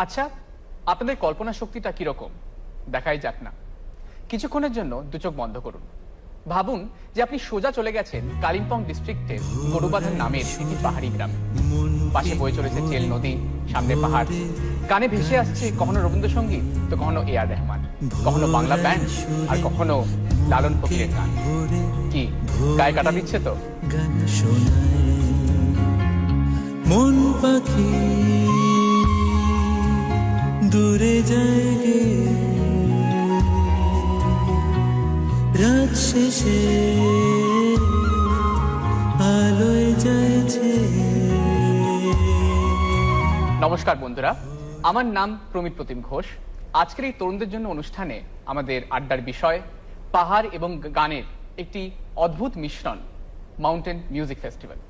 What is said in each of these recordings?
আচ্ছা, আপনাদের কল্পনা শক্তিটা কিরকম দেখাই যাক না। কিছুক্ষণের জন্য দু চোখ বন্ধ করুন। ভাবুন যে আপনি সোজা চলে গেছেন কালিম্পং ডিস্ট্রিক্টের গরুবাঁধান নামের একটি পাহাড়ি গ্রামে। পাশে বয়ে চলেছে চেল নদী, সামনে পাহাড়, কানে ভেসে আসছে কখনো রবীন্দ্রসঙ্গীত তো কখনো এআর রহমান, কখনো বাংলা ব্যান্ড আর কখনো লালন ফকিরের গান। কি গায়ে কাটা দিচ্ছে তো? মন পাখি দূরে যায় গে, রাত শেষে আলোয় যাইছে। নমস্কার বন্ধুরা, আমার নাম প্রমিত প্রতিম ঘোষ। আজকের এই তরুণদের জন্য অনুষ্ঠানে আমাদের আড্ডার বিষয় পাহাড় এবং গানের একটি অদ্ভুত মিশ্রণ, মাউন্টেন মিউজিক ফেস্টিভ্যাল।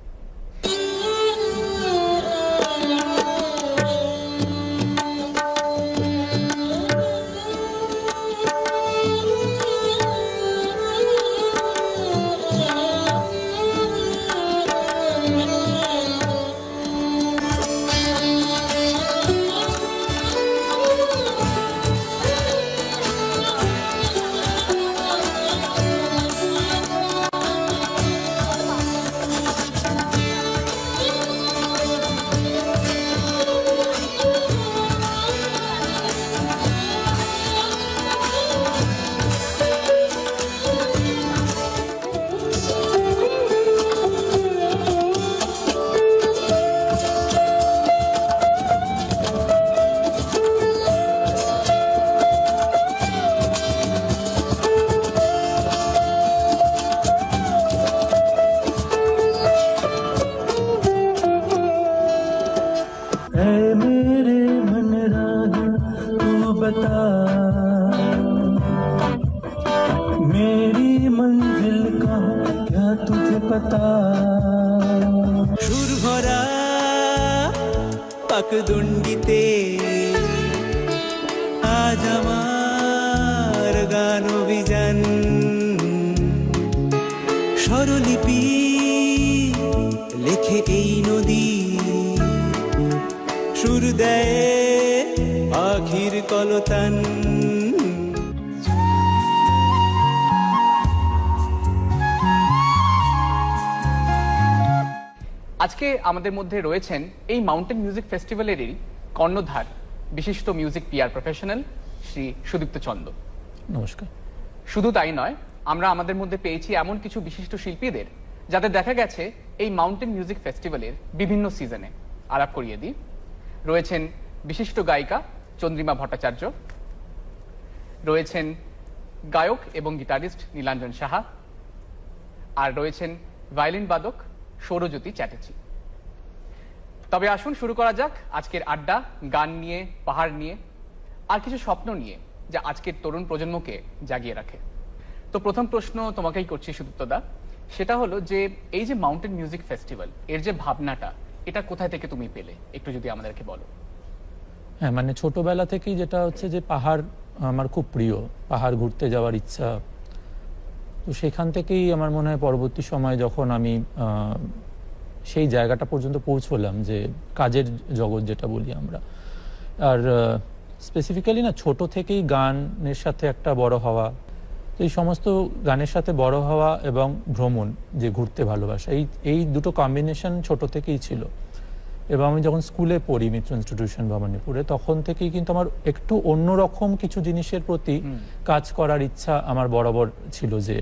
मेरी मंजिल कहाँ क्या तुझे पता। সুর ভরা পাকদণ্ডিতে আজ আমার গান অভিযান, স্বরলিপি লেখে এই নদী, সুর দেয় আখির কলতান। আজকে আমাদের মধ্যে রয়েছেন এই মাউন্টেন মিউজিক ফেস্টিভ্যালেরই কর্ণধার, বিশিষ্ট music PR professional Shri Sudipta Chanda. নমস্কার। শুধু তাই নয়, আমরা আমাদের মধ্যে পেয়েছি এমন কিছু বিশিষ্ট শিল্পীদের যাদের দেখা গেছে এই মাউন্টেন মিউজিক ফেস্টিভ্যালের বিভিন্ন সিজনে। আলাপ করিয়ে দিই, রয়েছেন বিশিষ্ট গায়িকা চন্দ্রিমা ভট্টাচার্য, রয়েছেন গায়ক এবং গিটারিস্ট নীলাঞ্জন সাহা, আর রয়েছেন ভায়োলিন বাদক সৌরজ্যোতি চ্যাটার্জি। তবে আসুন শুরু করা যাক আজকের আড্ডা গান নিয়ে, পাহাড় নিয়ে, আর কিছু স্বপ্ন নিয়ে যা আজকের তরুণ প্রজন্মকে জাগিয়ে রাখে। তো প্রথম প্রশ্ন তোমাকেই করছি সুদীপ্তদা, সেটা হলো যে এই যে মাউন্টেন মিউজিক ফেস্টিভ্যাল, এর যে ভাবনাটা, এটা কোথায় থেকে তুমি পেলে, একটু যদি আমাদেরকে বলো। হ্যাঁ, মানে ছোটবেলা থেকেই যেটা হচ্ছে যে পাহাড় আমার খুব প্রিয়, পাহাড় ঘুরতে যাওয়ার ইচ্ছা। তো সেখান থেকেই আমার মনে হয় পরবর্তী সময় যখন আমি সেই জায়গাটা পর্যন্ত পৌঁছলাম, যে কাজের জগৎ যেটা বলি আমরা, আর স্পেসিফিক্যালি না ছোট থেকেই গানের সাথে একটা বড় হওয়া, তো এই সমস্ত গানের সাথে বড় হওয়া এবং ভ্রমণ, যে ঘুরতে ভালোবাসা, এই দুটো কম্বিনেশন ছোট থেকেই ছিল। এবং আমি যখন স্কুলে পড়ি মিত্র ইনস্টিটিউশন ভবানীপুরে, তখন থেকেই কিন্তু আমার একটু অন্যরকম কিছু জিনিসের প্রতি কাজ করার ইচ্ছা আমার বরাবর ছিল, যে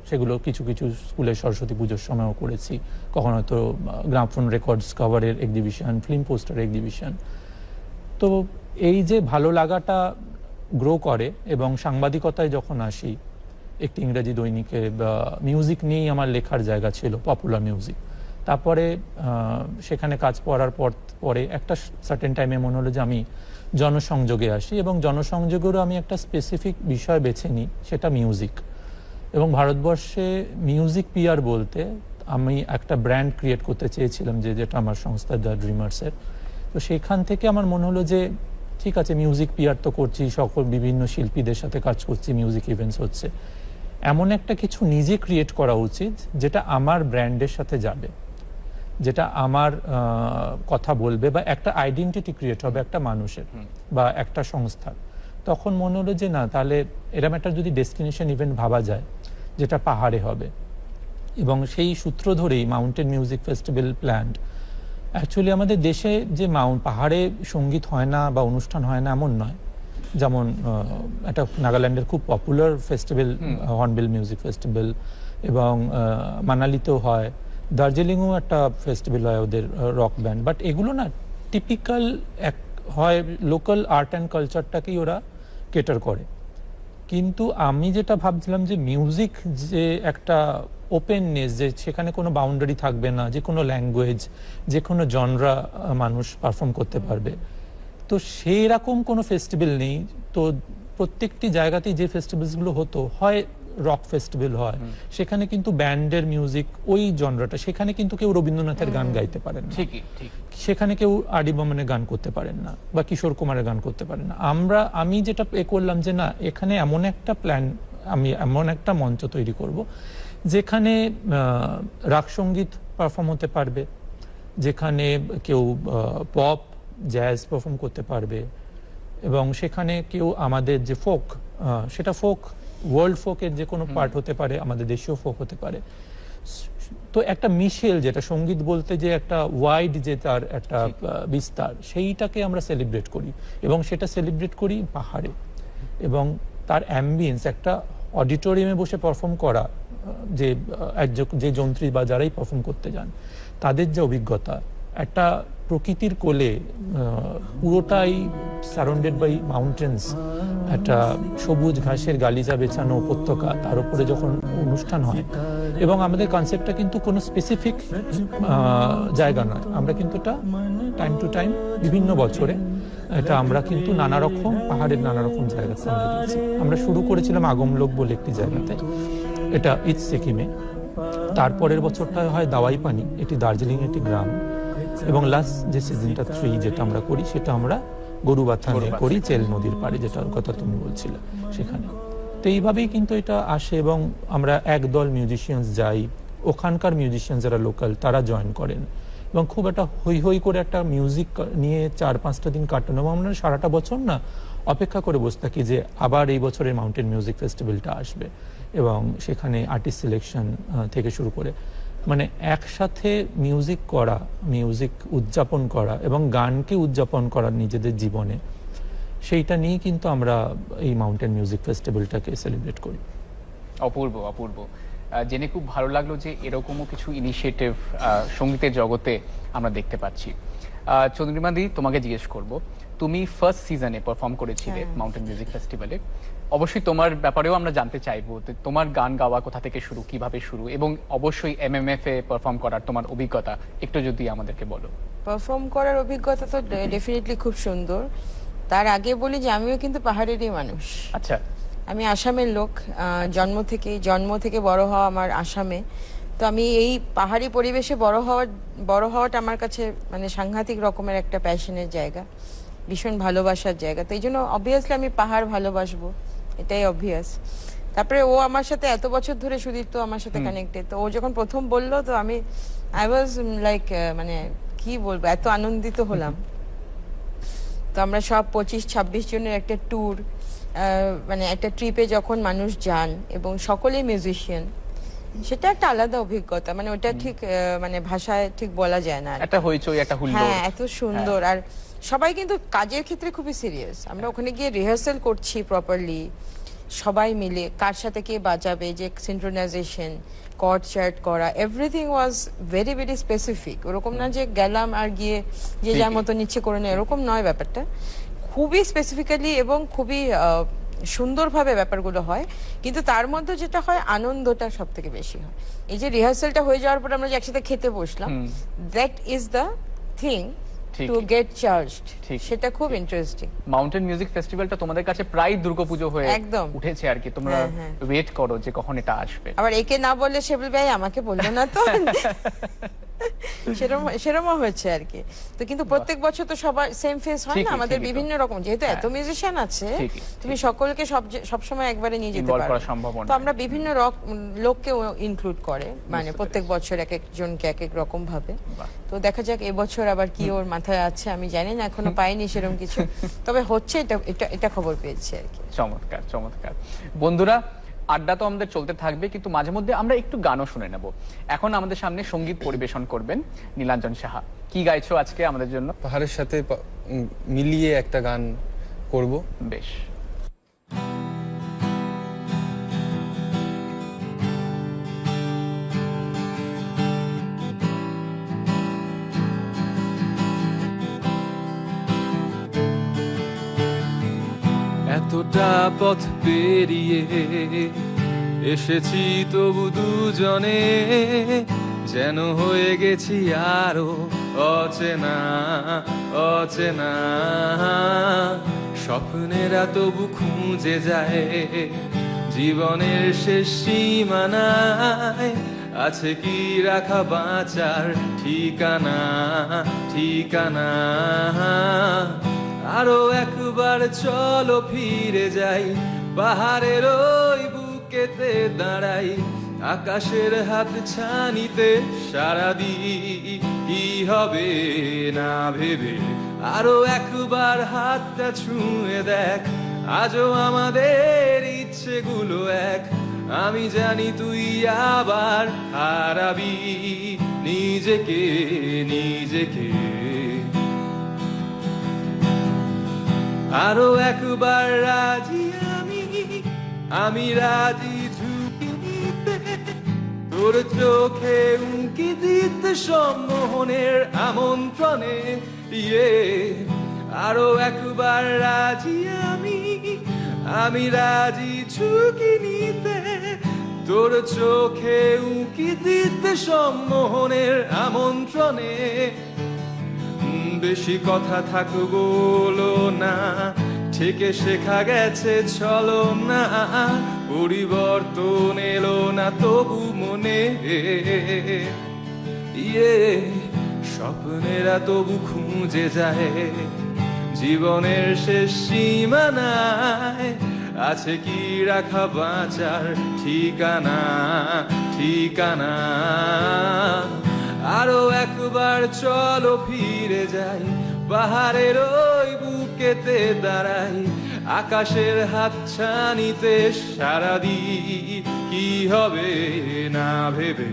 সেগুলো কিছু কিছু স্কুলে সরস্বতী পুজোর সময়ও করেছি, কখনো হয়তো গ্রামফোন রেকর্ডস কভারের এক্সিবিশন, ফিল্ম পোস্টার এক্সিবিশন। তো এই যে ভালো লাগাটা গ্রো করে, এবং সাংবাদিকতায় যখন আসি, একটি ইংরেজি দৈনিকে মিউজিক নিয়েই আমার লেখার জায়গা ছিল, পপুলার মিউজিক। তারপরে সেখানে কাজ করার পরে একটা সার্টেন টাইমে মনে হলো যে আমি জনসংযোগে আসি, এবং জনসংযোগেরও আমি একটা স্পেসিফিক বিষয় বেছে নিই, সেটা মিউজিক। এবং ভারতবর্ষে মিউজিক পিআর বলতে আমি একটা ব্র্যান্ড ক্রিয়েট করতে চেয়েছিলাম, যেটা আমার সংস্থা দ্য ড্রিমার্সের। তো সেখান থেকে আমার মনে হলো যে ঠিক আছে, মিউজিক পিআর তো করছি, সকল বিভিন্ন শিল্পীদের সাথে কাজ করছি, মিউজিক ইভেন্টস হচ্ছে, এমন একটা কিছু নিজে ক্রিয়েট করা উচিত যেটা আমার ব্র্যান্ডের সাথে যাবে। যেটা আমার কথা বলবে বা একটা আইডেন্টিটি ক্রিয়েট হবে একটা মানুষের বা একটা সংস্থার, তখন মনে হলো যে না, তাহলে এরকম একটা যদি ডেস্টিনেশন ইভেন্ট ভাবা যায় যেটা পাহাড়ে হবে, এবং সেই সূত্র ধরেই mountain music festival planned. Actually আমাদের দেশে যে পাহাড়ে সঙ্গীত হয় না বা অনুষ্ঠান হয় না এমন নয়। যেমন একটা নাগাল্যান্ডের খুব popular festival hornbill music festival, এবং মানালিতেও হয়, দার্জিলিংও একটা ফেস্টিভ্যাল হয় ওদের রক ব্যান্ড। বাট এগুলো না টিপিক্যাল হয় লোকাল আর্ট অ্যান্ড কালচারটাকেই ওরা কেটার করে। কিন্তু আমি যেটা ভাবছিলাম যে মিউজিক যে একটা ওপেননেস, যে সেখানে কোনো বাউন্ডারি থাকবে না, যে কোনো ল্যাঙ্গুয়েজ, যে কোনো জনরা মানুষ পারফর্ম করতে পারবে, তো সেই রকম কোনো ফেস্টিভ্যাল নেই। তো প্রত্যেকটি জায়গাতেই যে ফেস্টিভ্যালসগুলো হতো, হয় রক ফেস্টিভ্যাল হয়, সেখানে কিন্তু ব্যান্ডের মিউজিক ওই জনরাটা, সেখানে কিন্তু কেউ রবীন্দ্রনাথের গান গাইতে পারেন না, সেখানে কেউ আর ডি বর্মনের গান করতে পারেন না বা কিশোর কুমারের গান করতে পারেন না। আমি যেটা করলাম যে না, এখানে এমন একটা প্ল্যান, আমি এমন একটা মঞ্চ তৈরি করব যেখানে রাগ সঙ্গীত পারফর্ম হতে পারবে, যেখানে কেউ পপ জ্যাজ পারফর্ম করতে পারবে, এবং সেখানে কেউ আমাদের যে ফোক, সেটা ফোক ওয়ার্ল্ড ফোকের যে কোনো পার্ট হতে পারে, আমাদের দেশীয় ফোক হতে পারে। তো একটা মিশেল, যেটা সঙ্গীত বলতে যে একটা ওয়াইড যে তার একটা বিস্তার, সেইটাকে আমরা সেলিব্রেট করি, এবং সেটা সেলিব্রেট করি পাহাড়ে। এবং তার অ্যাম্বিয়েন্স, একটা অডিটোরিয়ামে বসে পারফর্ম করা, যে যন্ত্রী বা যারাই পারফর্ম করতে যান তাদের যে অভিজ্ঞতা, একটা প্রকৃতির কোলে পুরোটাই সারাউন্ডেড বাই মাউন্টেন্স, একটা সবুজ ঘাসের গালিচা বেছানো উপত্যকা, তার উপরে যখন অনুষ্ঠান হয়। এবং আমাদের কনসেপ্টটা কিন্তু কোনো স্পেসিফিক জায়গা নয়, আমরা কিন্তু এটা টাইম টু টাইম বিভিন্ন বছরে এটা আমরা কিন্তু নানা রকম পাহাড়ের নানা রকম জায়গাতে আমরা গেছি। আমরা শুরু করেছিলাম আগমলোক বলে একটি জায়গাতে, এটা ইস্ট সিকিমে। তারপরের বছরটা হয় দাওয়াই পানি, এটি দার্জিলিং একটি গ্রাম। এবং লাস্ট যে সিজনটা 3 যেটা আমরা করি, সেটা আমরা গরুবাথানে করি, চেল নদীর পাড়ে, যেটার কথা তুমি বলছিলে সেখানে। তো এইভাবেই কিন্তু এটা আসে, এবং আমরা একদল মিউজিশিয়ানস যাই, ওখানকার মিউজিশিয়ান যারা লোকাল তারা জয়েন করেন, এবং খুব একটা হই হই করে একটা মিউজিক নিয়ে 4-5টা দিন কাটানো। আমরা সারাটা বছর না অপেক্ষা করে বসে থাকি যে আবার এই বছরের মাউন্টেন মিউজিক ফেস্টিভ্যালটা আসবে, এবং সেখানে আর্টিস্ট সিলেকশন থেকে শুরু করে মানে একসাথে মিউজিক করা, মিউজিক উদযাপন করা এবং গানকে উদযাপন করা নিজেদের জীবনে, সেইটা নিয়ে কিন্তু আমরা এই মাউন্টেন মিউজিক ফেস্টিভ্যালটাকে সেলিব্রেট করি। অপূর্ব অপূর্ব, জেনে খুব ভালো লাগলো যে এরকমও কিছু ইনিশিয়েটিভ সঙ্গীতের জগতে আমরা দেখতে পাচ্ছি। চন্দ্রিমাদি, তোমাকে জিজ্ঞেস করব, তুমি ফার্স্ট সিজনে পারফর্ম করেছিলে মাউন্টেন মিউজিক ফেস্টিভ্যালে, অবশ্যই তোমার ব্যাপারেও আমরা জানতে চাইবো তোমার গান গাওয়া কোথা থেকে শুরু, কিভাবে শুরু, এবং অবশ্যই MMF এ পারফর্ম করার তোমার অভিজ্ঞতা একটু যদি আমাদেরকে বলো। পারফর্ম করার অভিজ্ঞতা তো ডেফিনেটলি খুব সুন্দর। তার আগে বলি যে আমিও কিন্তু পাহাড়েরই মানুষ। আচ্ছা, আমি আসামের লোক, জন্ম থেকে বড় হওয়া আমার আসামে। তো আমি এই পাহাড়ি পরিবেশে বড় হওয়াটা আমার কাছে মানে সাংঘাতিক রকমের একটা প্যাশনের জায়গা, ভীষণ ভালোবাসার জায়গা। তো এই জন্য অবভিয়াসলি আমি পাহাড় ভালোবাসবো, এটাই অবভিয়াস। তারপরে ও আমার সাথে এত বছর ধরে, সুদীপ্ত আমার সাথে কানেক্টেড, তো ও যখন প্রথম বললো তো আই ওয়াজ লাইক মানে কি বলবো, এত আনন্দিত হলাম। তো আমরা সব 25-26 জনের একটা ট্যুর, মানে একটা ট্রিপে যখন মানুষ যান এবং সকলেই মিউজিশিয়ান, সেটা একটা আলাদা অভিজ্ঞতা। মানে ওটা ঠিক মানে ভাষায় ঠিক বলা যায় না, একটা হইচই, একটা হুল্লোড়। হ্যাঁ, এত সুন্দর। আর সবাই কিন্তু কাজের ক্ষেত্রে খুবই সিরিয়াস। আমরা ওখানে গিয়ে রিহার্সাল করছি প্রপারলি, সবাই মিলে কার সাথে কে বাজাবে, যে সিনক্রোনাইজেশন, কর্ড চার্ট করা, everything was very very specific. ওরকম না যে গেলাম আর গিয়ে যে যার মতো নিচ্ছে করে নেয়, এরকম নয় ব্যাপারটা। খুবই স্পেসিফিক্যালি এবং খুবই সুন্দরভাবে ব্যাপারগুলো হয়। কিন্তু তার মধ্যে যেটা হয়, আনন্দটা সব থেকে বেশি হয়। এই যে রিহার্সালটা হয়ে যাওয়ার পর আমরা যে একসাথে খেতে বসলাম, that is the thing to get charged, সেটা খুব ইন্টারেস্টিং। মাউন্টেন মিউজিক ফেস্টিভ্যালটা তোমাদের কাছে প্রায় দুর্গাপুজো হয়ে একদম উঠেছে আর কি, তোমরা ওয়েট করো যে কখন এটা আসবে। আবার একে না বললে সে বলবে আমাকে বললো না তো। সেরকমও হয়েছে আর কি। তো কিন্তু প্রত্যেক বছর তো সবার সেম ফেস হয় না, ঠিকই, আমাদের ঠিকই তো। বিভিন্ন রকম, যেহেতু এত হ্যাঁ। মিউজিশিয়ান আছে ঠিকই, তুমি সকলকে সব সময় একবারে নিয়ে যেতে Involve পারো করা না। সম্ভব তো নয়। আমরা বিভিন্ন লোককে ইনক্লুড করে, মানে প্রত্যেক বছর এক একজনকে এক এক রকম ভাবে। বাহ। তো দেখা যাক এবছর আবার কি ওর মাথায় আছে, আমি জানি না, এখনো পাইনি সেরকম কিছু, তবে হচ্ছে, এটা খবর পেয়েছি আর কি। চমৎকার চমৎকার। বন্ধুরা, আড্ডা তো আমাদের চলতে থাকবে, কিন্তু মাঝে মধ্যে আমরা একটু গানও শুনে নেব। এখন আমাদের সামনে সঙ্গীত পরিবেশন করবেন নীলাঞ্জন সাহা। কি গাইছো আজকে আমাদের জন্য? পাহাড়ের সাথে মিলিয়ে একটা গান করব। বেশ। এতটা পথ পেরিয়ে এসেছি তবু দুজনে, যেন হয়ে গেছি আরো অচেনা অচেনা। স্বপ্নেরা তবু খুঁজে যায় জীবনের শেষ সীমানায়, আছে কি রাখা বাঁচার ঠিকানা ঠিকানা। আরো একবার চলো ফিরে যাই, পাহাড়ের ওই বুকেতে দাঁড়াই, আকাশের হাত ছানিতে সারা দিই কি হবে না ভেবে। আরো একবার হাতটা ছুঁয়ে দেখ, আজও আমাদের ইচ্ছেগুলো এক। আমি জানি তুই আবার হারাবি নিজেকে নিজেকে। আরো একবার রাজি আমি রাজি ঝুঁকি নিতে, তোর চোখে উঁকি দিতে সম্মোহনের আমন্ত্রণে। ইয়ে আরো একবার রাজি আমি রাজি ঝুঁকি নিতে, তোর চোখে উঁকি দিতে সম্মোহনের আমন্ত্রণে। বেশি কথা থাক বলো না, থেকে শেখা গেছে চলো না, পরিবর্তন এলো না তবু মনে। ইয়ে স্বপ্নেরা তবু খুঁজে যায় জীবনের শেষ সীমানায়, আছে কি রাখা বাঁচার ঠিকানা ঠিকানা। আরো একবার চলো ফিরে যাই, পাহাড়ের ওই বুকেতে দাঁড়াই, আকাশের হাত ছানিতে সারা দিই কি হবে না ভেবে।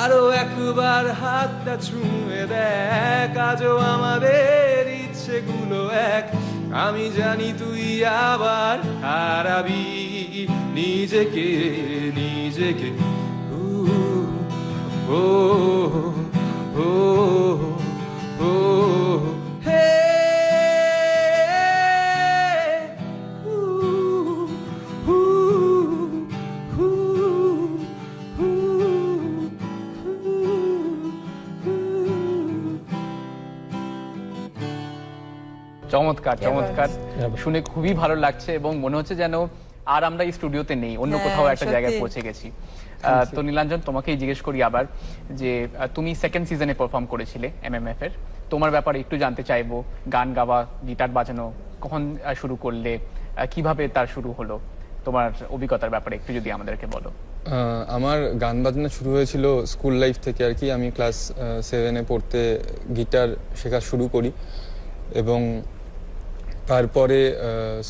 আরো একবার হাতটা ছুঁয়ে দেখ, আজও আমাদের ইচ্ছেগুলো এক। আমি জানি তুই আবার হারাবি নিজেকে নিজেকে। ও ও ও হে হু হু হু হু। চমৎকার চমৎকার, এবার। শুনে খুবই ভালো লাগছে এবং মনে হচ্ছে যেন আর আমরা এই স্টুডিওতে নেই, অন্য হ্যাঁ, কোথাও একটা সত্যি। জায়গায় পৌঁছে গেছি। তো নীলাঞ্জন, তোমাকেই জিজ্ঞেস করি আবার যে তুমি সেকেন্ড সিজনে পারফর্ম করেছিলে এমএমএফ এর, তোমার ব্যাপারে একটু জানতে চাইবো। গান গাওয়া, গিটার বাজানো কখন শুরু করলে, কিভাবে তার শুরু হলো, তোমার অভিজ্ঞতার ব্যাপারে একটু যদি আমাদেরকে বলো। আমার গান বাজনা শুরু হয়েছিল স্কুল লাইফ থেকে আর কি। আমি ক্লাস 7-এ পড়তে গিটার শেখা শুরু করি এবং তারপরে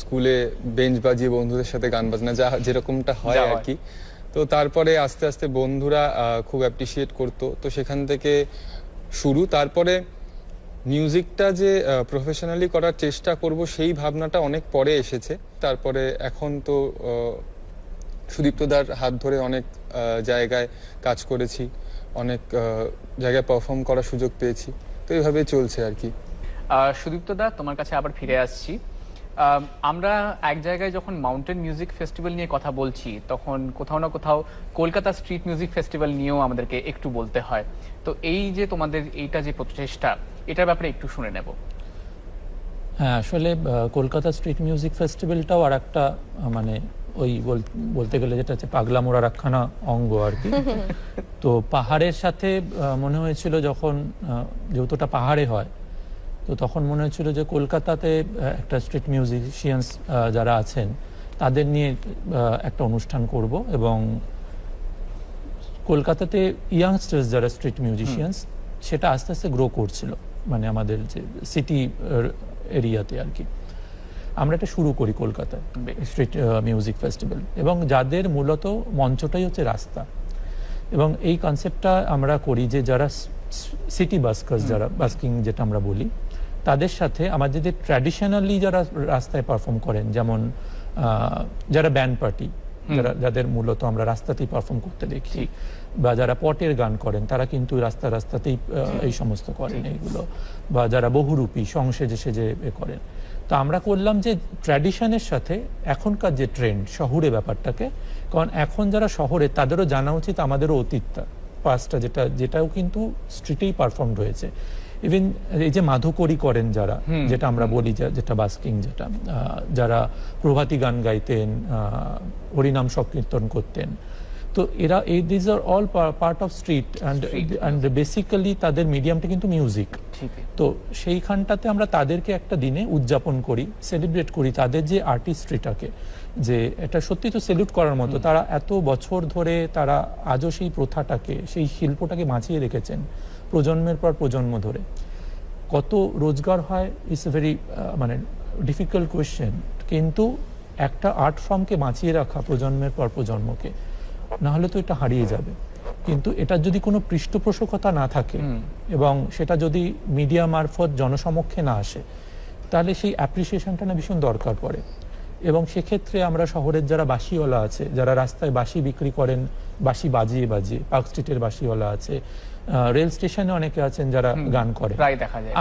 স্কুলে বেঞ্চ বাজিয়ে বন্ধুদের সাথে গান বাজনা যেরকমটা হয় আর কি। তো তারপরে আস্তে আস্তে বন্ধুরা খুব অ্যাপ্রিসিয়েট করতো, তো সেখান থেকে শুরু। তারপরে মিউজিকটা যে প্রফেশনালি করার চেষ্টা করব সেই ভাবনাটা অনেক পরে এসেছে। তারপরে এখন তো সুদীপ্তদার হাত ধরে অনেক জায়গায় কাজ করেছি, অনেক জায়গায় পারফর্ম করার সুযোগ পেয়েছি, তো এইভাবে চলছে আর কি। সুদীপ্ত দা, তোমার কাছে আবার ফিরে আসছি। আমরা এক জায়গায় যখন মাউন্টেন মিউজিক ফেস্টিভ্যাল নিয়ে কথা বলছি, তখন কোথাও না কোথাও কলকাতা স্ট্রিট মিউজিক ফেস্টিভ্যাল নিয়েও আমাদেরকে একটু বলতে হয়। তো এই যে তোমাদের এইটা যে প্রচেষ্টা, এটার ব্যাপারে একটু শুনে নেব। হ্যাঁ, আসলে কলকাতা স্ট্রিট মিউজিক ফেস্টিভ্যালটাও আর একটা মানে ওই বলতে গেলে যেটা হচ্ছে পাগলা মোড়ার একখানা অঙ্গ আর কি। তো পাহাড়ের সাথে মনে হয়েছিল যখন যেহেতু ওটা পাহাড়ে হয়, তো তখন মনে হয়েছিল যে কলকাতাতে একটা স্ট্রিট মিউজিশিয়ানস যারা আছেন তাদের নিয়ে একটা অনুষ্ঠান করব, এবং কলকাতাতে ইয়াংস্টার্স যারা স্ট্রিট মিউজিশিয়ানস সেটা আস্তে আস্তে গ্রো করছিল, মানে আমাদের যে সিটি এরিয়াতে আর কি। আমরা এটা শুরু করি কলকাতায় স্ট্রিট মিউজিক ফেস্টিভ্যাল, এবং যাদের মূলত মঞ্চটাই হচ্ছে রাস্তা। এবং এই কনসেপ্টটা আমরা করি যে যারা সিটি বাস্কার্স, যারা বাস্কিং যেটা আমরা বলি, তাদের সাথে আমাদের যে ট্র্যাডিশনালি যারা রাস্তায় পারফর্ম করেন, যেমন যারা ব্যান্ড পার্টি, যাদের মূলত আমরা রাস্তাতেই পারফর্ম করতে দেখি, বা যারা পটের গান করেন তারা কিন্তু রাস্তাতেই এই সমস্ত করেন এইগুলো, বা যারা বহুরূপী সংসেজে সেজে করেন। তো আমরা করলাম যে ট্র্যাডিশনের সাথে এখনকার যে ট্রেন্ড শহুরে ব্যাপারটাকে, কারণ এখন যারা শহরে তাদেরও জানা উচিত আমাদেরও অতীতটা, পাস্টটা, যেটাও কিন্তু স্ট্রিটেই পারফর্ম হয়েছে। ইভেন এই যে মাধুকরী করেন যারা, যেটা আমরা বলি যেটা বাস্কিং, যেটা যারা প্রভাতী গান গাইতেন, হরিনাম সংকীর্তন করতেন, তো এরা this are all part of street and basically তাদের মিডিয়ামটা কিন্তু মিউজিক। তো সেইখানটাতে আমরা তাদেরকে একটা দিনে উদযাপন করি, সেলিব্রেট করি তাদের যে আর্টিস্ট্রিটাকে, যে এটা সত্যি তো সেলুট করার মতো। তারা এত বছর ধরে তারা আজও সেই প্রথাটাকে, সেই শিল্পটাকে বাঁচিয়ে রেখেছেন প্রজন্মের পর প্রজন্ম ধরে। কত রোজগার হয় ইটস এ ভেরি মানে ডিফিকাল্ট কোয়েশ্চেন, কিন্তু একটা আর্ট ফর্মকে বাঁচিয়ে রাখা প্রজন্মের পর প্রজন্মকে, না হলে তো এটা হারিয়ে যাবে। কিন্তু এটার যদি কোনো পৃষ্ঠপোষকতা না থাকে এবং সেটা যদি মিডিয়া মারফত জনসমক্ষে না আসে, তাহলে সেই অ্যাপ্রিসিয়েশনটা না ভীষণ দরকার পড়ে। এবং সেক্ষেত্রে আমরা শহরের যারা বাঁশিওয়ালা আছে, যারা রাস্তায় বাঁশি বিক্রি করেন, বাঁশি বাজিয়ে বাজিয়ে, পার্ক স্ট্রিটের বাঁশিওয়ালা আছে, রেল স্টেশনে অনেকে আছেন যারা গান করে,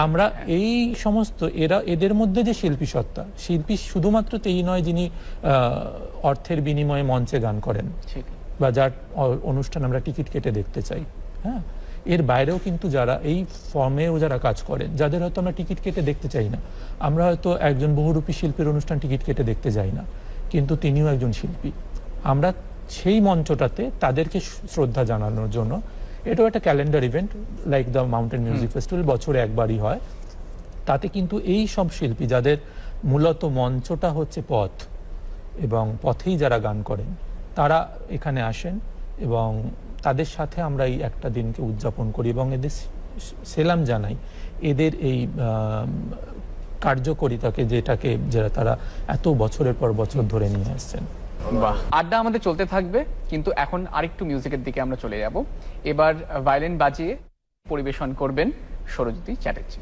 আমরা এই সমস্ত এদের মধ্যে যে শিল্পী সত্তা, শিল্পী শুধুমাত্র এই নয় যিনি অর্থের বিনিময়ে মঞ্চে গান করেন বা যার অনুষ্ঠান আমরা টিকিট কেটে দেখতে চাই, হ্যাঁ, এর বাইরেও কিন্তু যারা এই ফর্মেও যারা কাজ করেন, যাদের হয়তো আমরা টিকিট কেটে দেখতে চাই না, আমরা হয়তো একজন বহুরূপী শিল্পীর অনুষ্ঠান টিকিট কেটে দেখতে যাই না, কিন্তু তিনিও একজন শিল্পী। আমরা সেই মঞ্চটাতে তাদেরকে শ্রদ্ধা জানানোর জন্য, এটাও একটা calendar event like the mountain music festival, বছরে একবারই হয়। তাতে কিন্তু এই সব শিল্পী যাদের মূলত মঞ্চটা হচ্ছে পথ, এবং পথেই যারা গান করেন, তারা এখানে আসেন এবং তাদের সাথে আমরা এই একটা দিনকে উদযাপন করি এবং এদের সেলাম জানাই এদের এই কার্যকরিতাকে, যারা তারা এত বছরের পর বছর ধরে নিয়ে আসছেন। বাহ, আড্ডা আমাদের চলতে থাকবে, কিন্তু এখন আরেকটু মিউজিকের দিকে আমরা চলে যাব। এবার ভায়োলিন বাজিয়ে পরিবেশন করবেন সৌরজ্যোতি চ্যাটার্জি।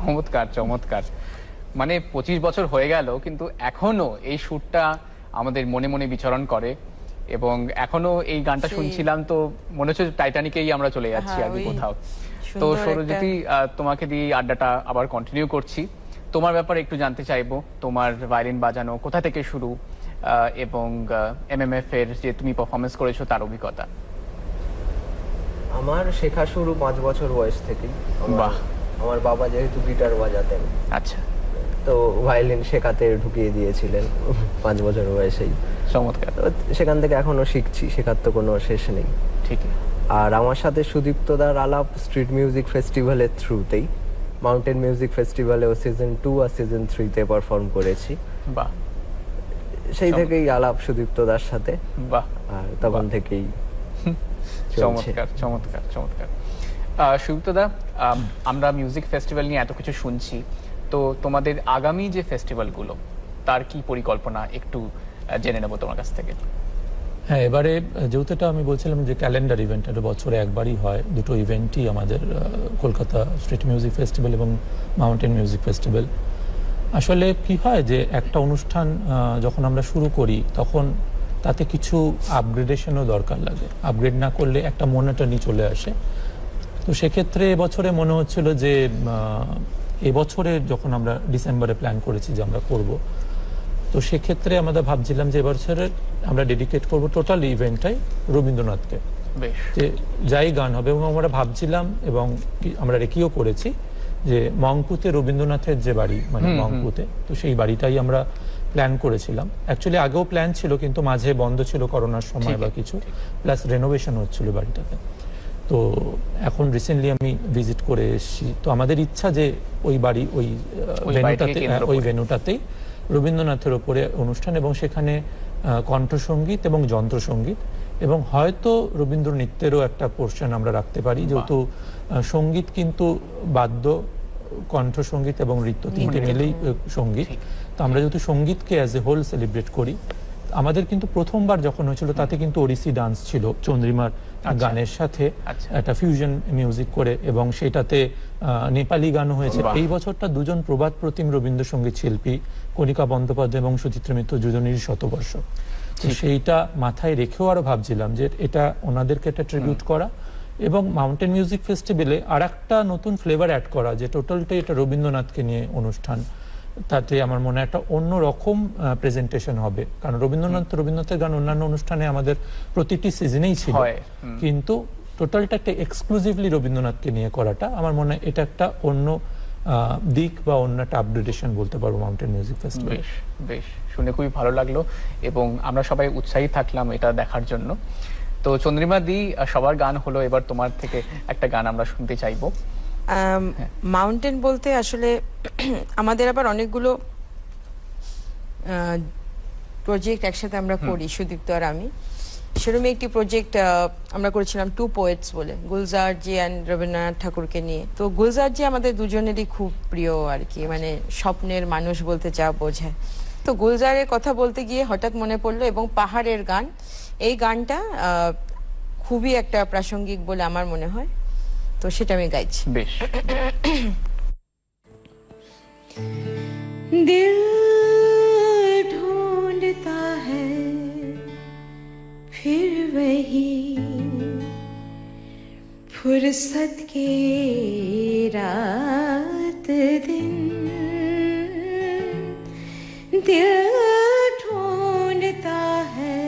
চমৎকার চমৎকার। মানে 25 বছর হয়ে গেল কিন্তু এখনো এই সুরটা আমাদের মনে মনে বিচরণ করে, এবং এখনো এই গানটা সেই- শুনছিলাম তো মনে হচ্ছে টাইটানিকেই আমরা চলে যাচ্ছি হ্যাঁ, আর কি ওই কোথাও। তো সুন্দর সৌরজ্যোতি, তোমাকে দিয়ে এই আড্ডাটা আবার কন্টিনিউ করছি। তোমার ব্যাপারে একটু জানতে চাইবো, তোমার ভায়োলিন বাজানো কোথা থেকে শুরু, এবং এমএমএফ এর যে তুমি পারফরমেন্স করেছো তার অভিজ্ঞতা। আমার শেখা শুরু 5 বছর বয়স থেকেই। বাহ। আমার বাবা যেহেতু গিটার বাজাতেন, আচ্ছা, তো ভায়োলিন শেখাতে ঢুকিয়ে দিয়েছিলেন 5 বছর বয়সেই। চমৎকার। তো সেখান থেকে এখনো শিখছি, শেখার তো কোনো শেষ নেই। ঠিকই। আর আমার সাথে সুদীপ্তদার আলাপ স্ট্রিট মিউজিক ফেস্টিভ্যালের থ্রুতেই। মাউন্টেন মিউজিক ফেস্টিভ্যালেও সিজন 2 আর সিজন 3-তে পারফর্ম করেছি। বাহ সেই থেকেই আলাপ সুদীপ্তদার সাথে, বাহ, আর তখন থেকেই চলছে। চমৎকার চমৎকার চমৎকার। সুব্রতদা, আমরা মিউজিক ফেস্টিভ্যাল নিয়ে এত কিছু শুনছি, তো তোমাদের আগামী যে ফেস্টিভ্যালগুলো তার কি পরিকল্পনা একটু জেনে নেবো তোমার কাছ থেকে। হ্যাঁ, এবারে যেহেতু এটা আমি বলছিলাম যে ক্যালেন্ডার ইভেন্ট, এটা বছরে একবারই হয়, দুটো ইভেন্টই আমাদের, কলকাতা স্ট্রিট মিউজিক ফেস্টিভ্যাল এবং মাউন্টেন মিউজিক ফেস্টিভ্যাল। আসলে কি হয় যে একটা অনুষ্ঠান যখন আমরা শুরু করি তখন তাতে কিছু আপগ্রেডেশনও দরকার লাগে। আপগ্রেড না করলে একটা মনোটনি চলে আসে। তো সেক্ষেত্রে এবছরে মনে হচ্ছিল যে এবছরে যখন আমরা ডিসেম্বরে প্ল্যান করেছি যে আমরা করব, তো সেক্ষেত্রে আমরা ভাবছিলাম যে এবছরে আমরা ডেডিকেট করব টোটাল ইভেন্টটাই রবীন্দ্রনাথকে, বেশ, যে যাই গান হবে। এবং আমরা ভাবছিলাম এবং আমরা রেকিও করেছি যে মংপুতে রবীন্দ্রনাথের যে বাড়ি, মানে মংপুতে, তো সেই বাড়িটাই আমরা প্ল্যান করেছিলাম। অ্যাকচুয়ালি আগেও প্ল্যান ছিল কিন্তু মাঝে বন্ধ ছিল করোনার সময় বা কিছু, প্লাস রেনোভেশন হচ্ছিল বাড়িটাতে। তো এখন রিসেন্টলি আমি ভিজিট করে এসেছি, তো আমাদের ইচ্ছা যে ওই বাড়ি ওই ভেন্যুটাতে, ওই ভেন্যুটাতেই রবীন্দ্রনাথের ওপরে অনুষ্ঠান, এবং সেখানে কণ্ঠসঙ্গীত এবং যন্ত্রসঙ্গীত, এবং হয়তো রবীন্দ্র নৃত্যেরও একটা পোর্শন আমরা রাখতে পারি, যেহেতু সঙ্গীত কিন্তু বাদ্য, কণ্ঠসঙ্গীত এবং নৃত্য তিনটে মিলেই সঙ্গীত। তো আমরা যেহেতু সঙ্গীতকে অ্যাজ এ হোল সেলিব্রেট করি, আমাদের কিন্তু প্রথমবার যখন হয়েছিল তাতে কিন্তু ওড়িশি ডান্স ছিল চন্দ্রিমার গানের সাথে একটা ফিউশন মিউজিক করে, এবং সেটাতে নেপালি গানও হয়েছে। এই বছরটা দুজন প্রবাদ প্রতিম রবীন্দ্রসঙ্গীত শিল্পী কণিকা বন্দ্যোপাধ্যায় এবং সুচিত্রা মিত্র দুজনেরই শতবর্ষ। তো সেইটা মাথায় রেখেও আরো ভাবছিলাম যে এটা ওনাদেরকে একটা ট্রিবিউট করা, এবং মাউন্টেন মিউজিক ফেস্টিভ্যালে আর একটা নতুন ফ্লেভার অ্যাড করা, যে টোটালটাই এটা রবীন্দ্রনাথকে নিয়ে অনুষ্ঠান। তাতে আমার মনে হয় একটা অন্য রকম প্রেজেন্টেশন হবে, কারণ রবীন্দ্রনাথের গান অন্যান্য অনুষ্ঠানে আমাদের প্রতিটি সিজনেই ছিল, কিন্তু টোটালটা একটা এক্সক্লুসিভলি রবীন্দ্রনাথকে নিয়ে করাটা আমার মনে হয় এটা একটা অন্য দিক বা অন্য একটা আপগ্রেডেশন বলতে পারবো মাউন্টেন মিউজিক ফেস্টিভ্যাল। বেশ বেশ, শুনে খুবই ভালো লাগলো, এবং আমরা সবাই উৎসাহী থাকলাম এটা দেখার জন্য। তো চন্দ্রিমা দি, সবার গান হলো, এবার তোমার থেকে একটা গান আমরা শুনতে চাইবো। মাউন্টেন বলতে আসলে আমাদের আবার অনেকগুলো প্রজেক্ট একসাথে আমরা করি, সুদীপ্ত আর আমি। সেরকম একটি প্রজেক্ট আমরা করেছিলাম টু পোয়েটস বলে, গুলজার জি অ্যান্ড রবীন্দ্রনাথ ঠাকুরকে নিয়ে। তো গুলজার জি আমাদের দুজনেরই খুব প্রিয় আর কি, মানে স্বপ্নের মানুষ বলতে যা বোঝায়। তো গুলজারের কথা বলতে গিয়ে হঠাৎ মনে পড়লো, এবং পাহাড়ের গান, এই গানটা খুবই একটা প্রাসঙ্গিক বলে আমার মনে হয়, তো সেটা আমি গাইছি। বেশ। दिल ढूंढता है फिर वही फुर्सत के रात दिन, दिल ढूंढता है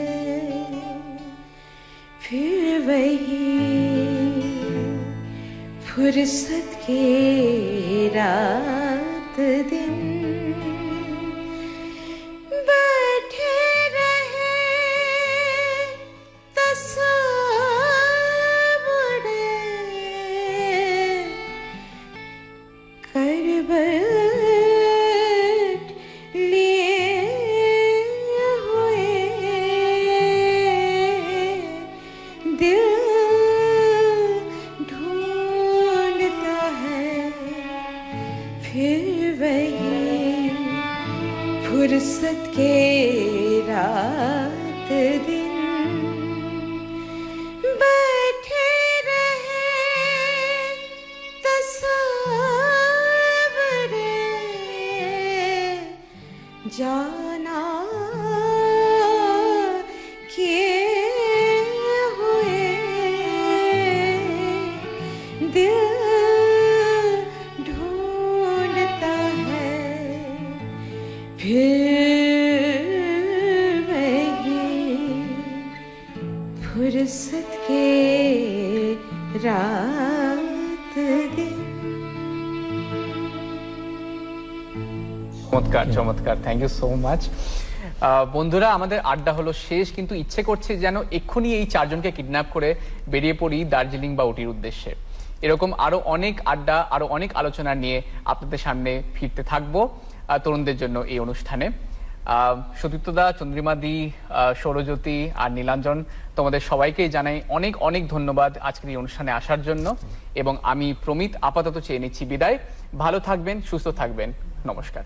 फिर वही फुर्सत के रात दिन, बैठे रहे तस्वुरे करवट लिए हुए, दिल ढूंढता है फिर फिरसत के रात दिन। চমৎকার চমৎকার, থ্যাংক ইউ সো মাচ। বন্ধুরা, আমাদের আড্ডা হলো শেষ, কিন্তু ইচ্ছে করছে যেন এক্ষুনি এই চারজনকে কিডন্যাপ করে বেরিয়ে পড়ি দার্জিলিং বা উটির উদ্দেশ্যে। এরকম আরো অনেক আড্ডা, আরো অনেক আলোচনা নিয়ে আপনাদের সামনে ফিরতে থাকবো তরুণদের জন্য এই অনুষ্ঠানে। সতীর্থদা, চন্দ্রিমাদি, সৌরজ্যোতি আর নীলাঞ্জন, তোমাদের সবাইকেই জানাই অনেক অনেক ধন্যবাদ আজকের এই অনুষ্ঠানে আসার জন্য। এবং আমি প্রমিত আপাতত চেয়ে নিচ্ছি বিদায়। ভালো থাকবেন, সুস্থ থাকবেন, নমস্কার।